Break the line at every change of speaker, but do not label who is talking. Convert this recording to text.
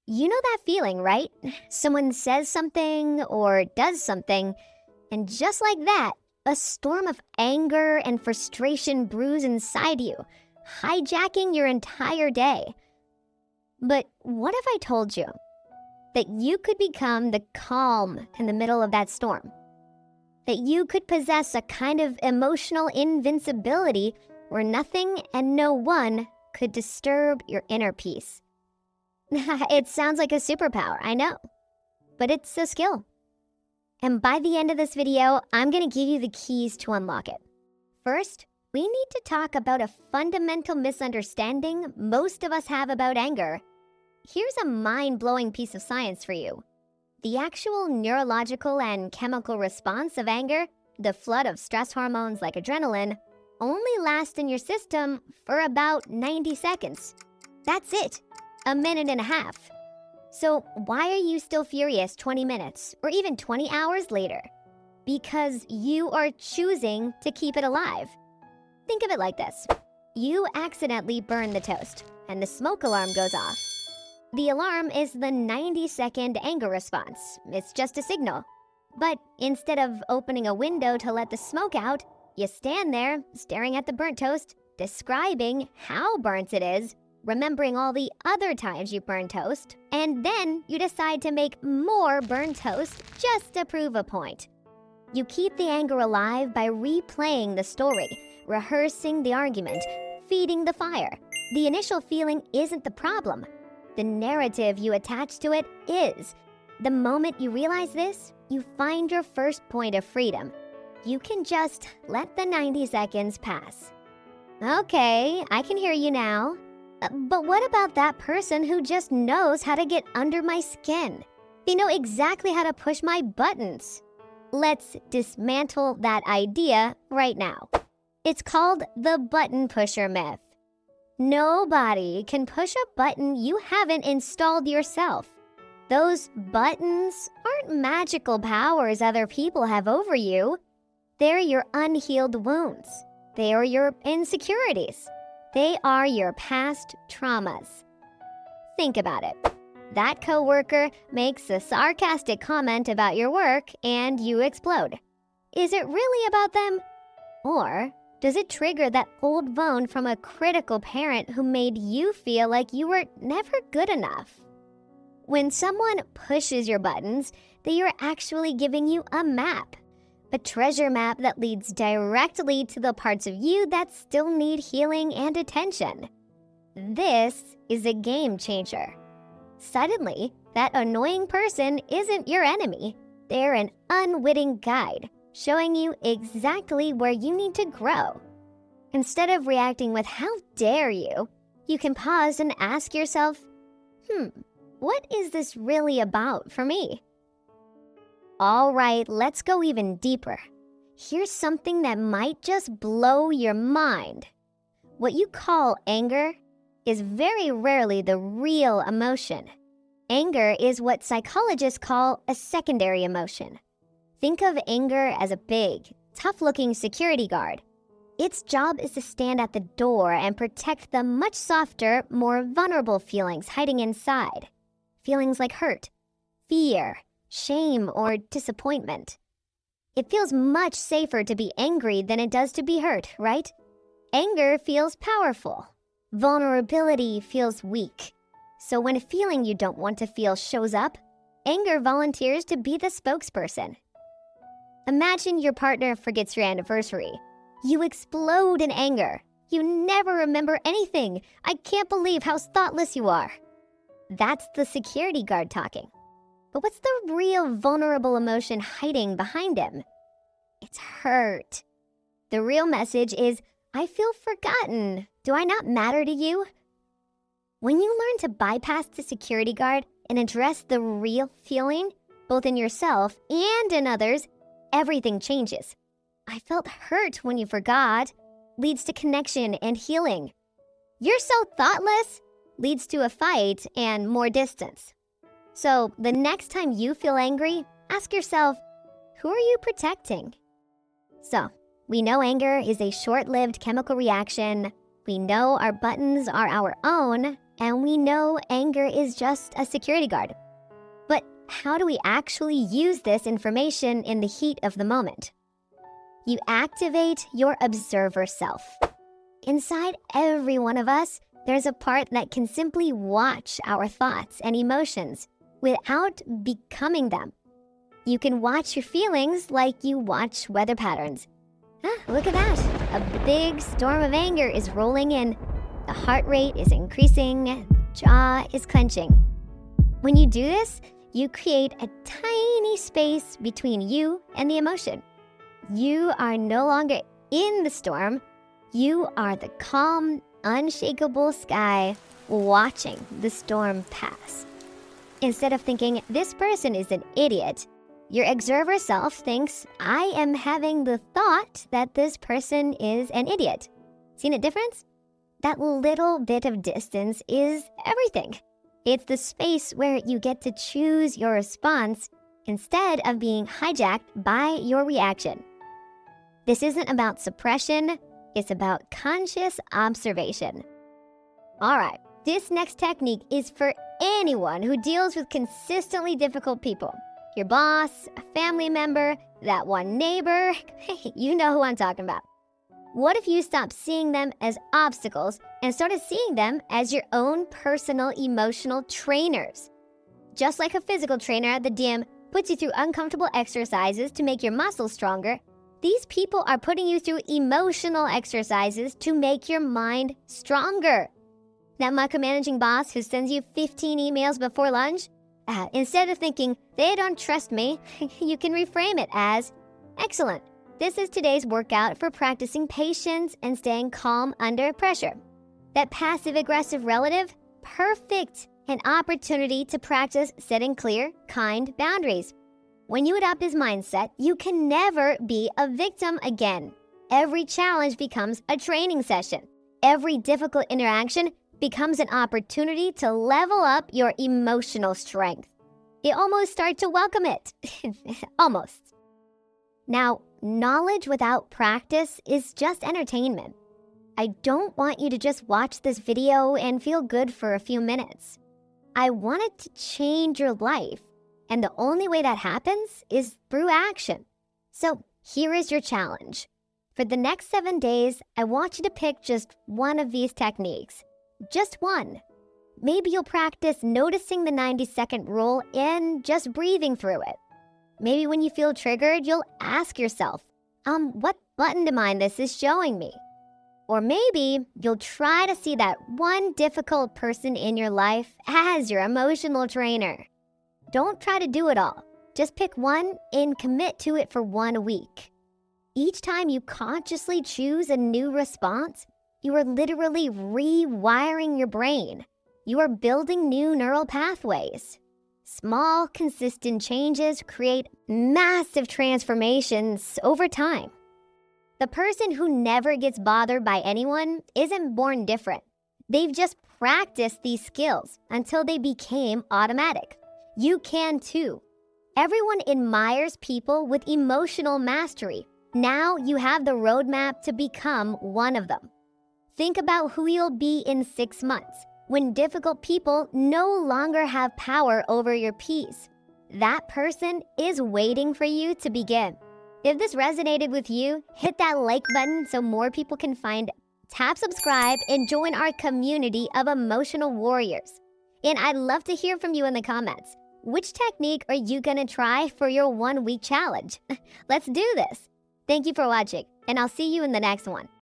You know that feeling, right? Someone says something or does something, and just like that, a storm of anger and frustration brews inside you, hijacking your entire day. But what if I told you that you could become the calm in the middle of that storm? That you could possess a kind of emotional invincibility where nothing and no one could disturb your inner peace? It sounds like a superpower, I know, but it's a skill. And by the end of this video, I'm going to give you the keys to unlock it. First, we need to talk about a fundamental misunderstanding most of us have about anger. Here's a mind-blowing piece of science for you. The actual neurological and chemical response of anger, the flood of stress hormones like adrenaline, only lasts in your system for about 90 seconds. That's it. A minute and a half. So why are you still furious 20 minutes or even 20 hours later? Because you are choosing to keep it alive. Think of it like this. You accidentally burn the toast and the smoke alarm goes off. The alarm is the 90-second anger response. It's just a signal. But instead of opening a window to let the smoke out, you stand there staring at the burnt toast, describing how burnt it is, remembering all the other times you burned toast, and then you decide to make more burned toast just to prove a point. You keep the anger alive by replaying the story, rehearsing the argument, feeding the fire. The initial feeling isn't the problem. The narrative you attach to it is. The moment you realize this, you find your first point of freedom. You can just let the 90 seconds pass. Okay, I can hear you now. But what about that person who just knows how to get under my skin? They know exactly how to push my buttons. Let's dismantle that idea right now. It's called the button pusher myth. Nobody can push a button you haven't installed yourself. Those buttons aren't magical powers other people have over you. They're your unhealed wounds. They are your insecurities. They are your past traumas. Think about it. That coworker makes a sarcastic comment about your work and you explode. Is it really about them? Or does it trigger that old wound from a critical parent who made you feel like you were never good enough? When someone pushes your buttons, they are actually giving you a map. A treasure map that leads directly to the parts of you that still need healing and attention. This is a game changer. Suddenly, that annoying person isn't your enemy. They're an unwitting guide, showing you exactly where you need to grow. Instead of reacting with "how dare you," you can pause and ask yourself, what is this really about for me? All right, let's go even deeper. Here's something that might just blow your mind. What you call anger is very rarely the real emotion. Anger is what psychologists call a secondary emotion. Think of anger as a big, tough-looking security guard. Its job is to stand at the door and protect the much softer, more vulnerable feelings hiding inside. Feelings like hurt, fear, shame, or disappointment. It feels much safer to be angry than it does to be hurt, right? Anger feels powerful. Vulnerability feels weak. So when a feeling you don't want to feel shows up, anger volunteers to be the spokesperson. Imagine your partner forgets your anniversary. You explode in anger. You never remember anything. I can't believe how thoughtless you are. That's the security guard talking. But what's the real vulnerable emotion hiding behind him? It's hurt. The real message is, I feel forgotten. Do I not matter to you? When you learn to bypass the security guard and address the real feeling, both in yourself and in others, everything changes. I felt hurt when you forgot leads to connection and healing. You're so thoughtless leads to a fight and more distance. So the next time you feel angry, ask yourself, who are you protecting? So we know anger is a short-lived chemical reaction. We know our buttons are our own. and we know anger is just a security guard. But how do we actually use this information in the heat of the moment? You activate your observer self. Inside every one of us, there's a part that can simply watch our thoughts and emotions without becoming them. You can watch your feelings like you watch weather patterns. Look at that. A big storm of anger is rolling in. The heart rate is increasing, the jaw is clenching. When you do this, you create a tiny space between you and the emotion. You are no longer in the storm. You are the calm, unshakable sky watching the storm pass. Instead of thinking, this person is an idiot, your observer self thinks, I am having the thought that this person is an idiot. Seen a difference? That little bit of distance is everything. It's the space where you get to choose your response instead of being hijacked by your reaction. This isn't about suppression, it's about conscious observation. All right, this next technique is for anyone who deals with consistently difficult people. Your boss, a family member, that one neighbor, you know who I'm talking about. What if you stopped seeing them as obstacles and started seeing them as your own personal emotional trainers? Just like a physical trainer at the gym puts you through uncomfortable exercises to make your muscles stronger, these people are putting you through emotional exercises to make your mind stronger. That micromanaging boss who sends you 15 emails before lunch? Instead of thinking, they don't trust me, you can reframe it as, excellent. This is today's workout for practicing patience and staying calm under pressure. That passive-aggressive relative? Perfect. An opportunity to practice setting clear, kind boundaries. When you adopt this mindset, you can never be a victim again. Every challenge becomes a training session. Every difficult interaction becomes an opportunity to level up your emotional strength. You almost start to welcome it. Almost. Now, knowledge without practice is just entertainment. I don't want you to just watch this video and feel good for a few minutes. I want it to change your life, and the only way that happens is through action. So here is your challenge. For the next 7 days, I want you to pick just one of these techniques. Just one. Maybe you'll practice noticing the 90-second rule and just breathing through it. Maybe when you feel triggered, you'll ask yourself, what button to mind this is showing me? Or maybe you'll try to see that one difficult person in your life as your emotional trainer. Don't try to do it all. Just pick one and commit to it for 1 week. Each time you consciously choose a new response, you are literally rewiring your brain. You are building new neural pathways. Small, consistent changes create massive transformations over time. The person who never gets bothered by anyone isn't born different. They've just practiced these skills until they became automatic. You can too. Everyone admires people with emotional mastery. Now you have the roadmap to become one of them. Think about who you'll be in 6 months, when difficult people no longer have power over your peace. That person is waiting for you to begin. If this resonated with you, hit that like button so more people can find it. Tap subscribe and join our community of emotional warriors. And I'd love to hear from you in the comments. Which technique are you gonna try for your 1 week challenge? Let's do this. Thank you for watching, and I'll see you in the next one.